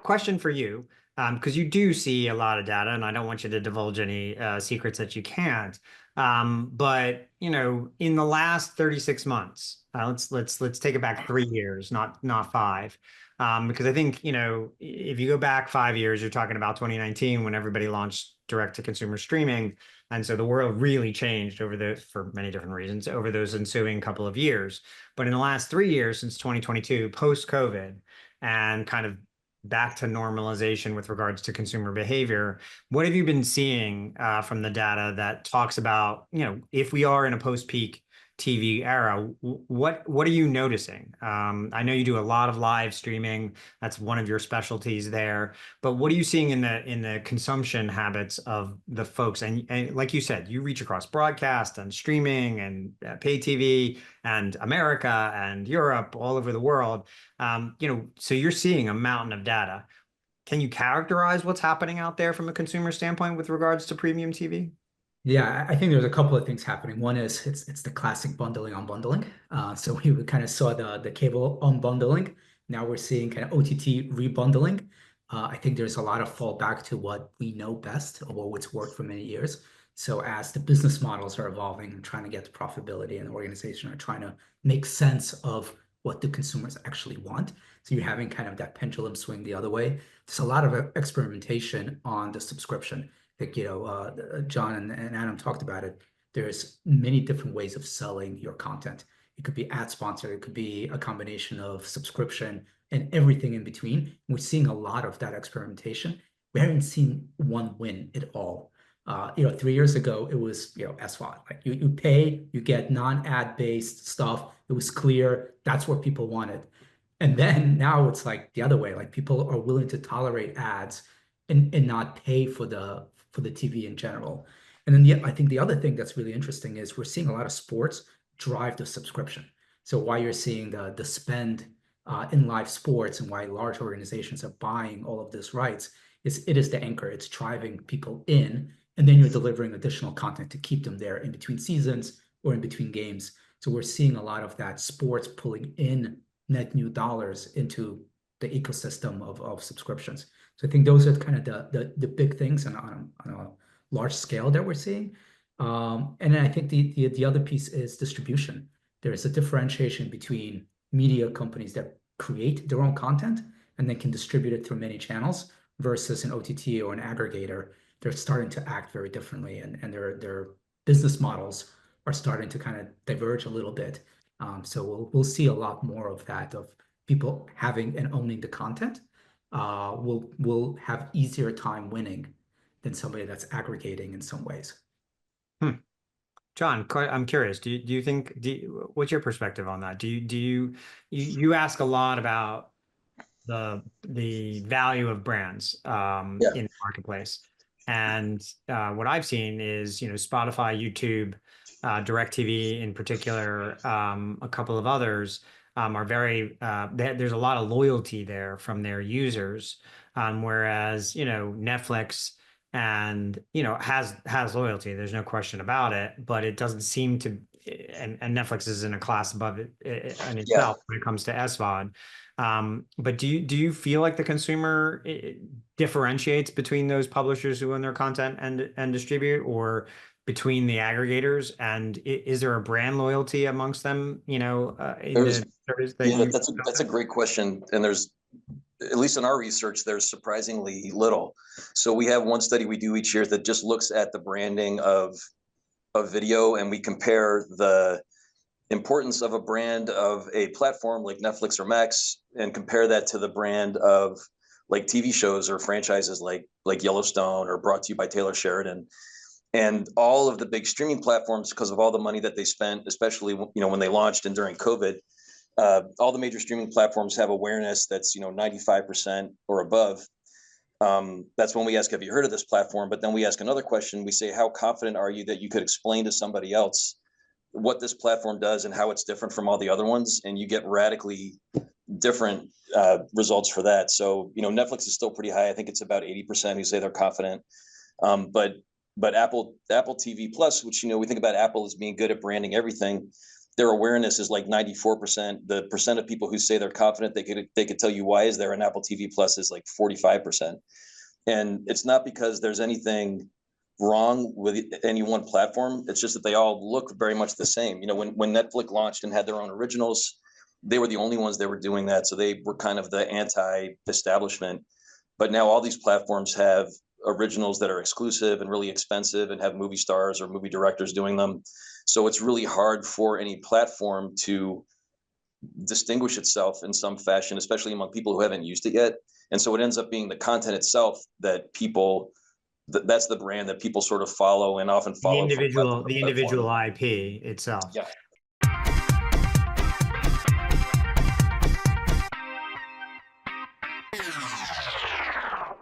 question for you, because you do see a lot of data, and I don't want you to divulge any secrets that you can't. But in the last 36 months, let's take it back 3 years, not five. Because I think, if you go back 5 years, you're talking about 2019 when everybody launched direct to consumer streaming. And so the world really changed for many different reasons, over those ensuing couple of years. But in the last 3 years, since 2022, post COVID, and kind of back to normalization with regards to consumer behavior, what have you been seeing from the data that talks about, if we are in a post-peak TV era, what are you noticing? I know you do a lot of live streaming. That's one of your specialties there. But what are you seeing in the consumption habits of the folks? And like you said, you reach across broadcast and streaming and pay TV and America and Europe, all over the world. So you're seeing a mountain of data. Can you characterize what's happening out there from a consumer standpoint with regards to premium TV? Yeah, I think there's a couple of things happening. One is it's the classic bundling unbundling. So we kind of saw the cable unbundling. Now we're seeing kind of OTT rebundling. I think there's a lot of fallback to what we know best or what's worked for many years. So as the business models are evolving and trying to get to profitability, and the organization are trying to make sense of what the consumers actually want. So you're having kind of that pendulum swing the other way. There's a lot of experimentation on the subscription. Like, John and Adam talked about it. There's many different ways of selling your content. It could be ad sponsored, it could be a combination of subscription and everything in between. We're seeing a lot of that experimentation. We haven't seen one win at all. 3 years ago, it was, SVOD. Like you pay, you get non-ad based stuff. It was clear. That's what people wanted. And then now it's like the other way. Like people are willing to tolerate ads and not pay for the TV in general. And then I think the other thing that's really interesting is we're seeing a lot of sports drive the subscription. So why you're seeing the spend in live sports and why large organizations are buying all of this rights is it is the anchor. It's driving people in, and then you're delivering additional content to keep them there in between seasons or in between games. So we're seeing a lot of that sports pulling in net new dollars into the ecosystem of subscriptions. So I think those are kind of the big things on a large scale that we're seeing. And then I think the other piece is distribution. There is a differentiation between media companies that create their own content and then can distribute it through many channels versus an OTT or an aggregator. They're starting to act very differently, and their business models are starting to kind of diverge a little bit. So we'll see a lot more of that, of people having and owning the content. Will have easier time winning than somebody that's aggregating in some ways. John, I'm curious. Do you think? What's your perspective on that? You ask a lot about the value of brands Yeah. in the marketplace, and what I've seen is Spotify, YouTube, DirecTV in particular, a couple of others are very there's a lot of loyalty there from their users, whereas Netflix and has loyalty. There's no question about it, but it doesn't seem to. And Netflix is in a class above it in itself when it comes to SVOD. But do you feel like the consumer differentiates between those publishers who own their content and distribute, or between the aggregators? And is there a brand loyalty amongst them? That's a great question, and there's, at least in our research, there's surprisingly little. So we have one study we do each year that just looks at the branding of video, and we compare the importance of a brand of a platform like Netflix or Max, and compare that to the brand of like TV shows or franchises like Yellowstone or Brought to You by Taylor Sheridan. And all of the big streaming platforms, because of all the money that they spent, especially when they launched and during COVID, all the major streaming platforms have awareness that's 95% or above. That's when we ask, have you heard of this platform? But then we ask another question. We say, how confident are you that you could explain to somebody else what this platform does and how it's different from all the other ones? And you get radically different results for that. So Netflix is still pretty high. I think it's about 80% who say they're confident. But Apple TV Plus, which we think about Apple as being good at branding everything, their awareness is like 94%. The percent of people who say they're confident they could tell you why is there an Apple TV Plus is like 45%. And it's not because there's anything wrong with any one platform. It's just that they all look very much the same. You know, when Netflix launched and had their own originals, they were the only ones that were doing that. So they were kind of the anti-establishment. But now all these platforms have originals that are exclusive and really expensive and have movie stars or movie directors doing them. So it's really hard for any platform to distinguish itself in some fashion, especially among people who haven't used it yet. And so it ends up being the content itself that people, that's the brand that people sort of follow and often follow. The individual IP itself. Yeah.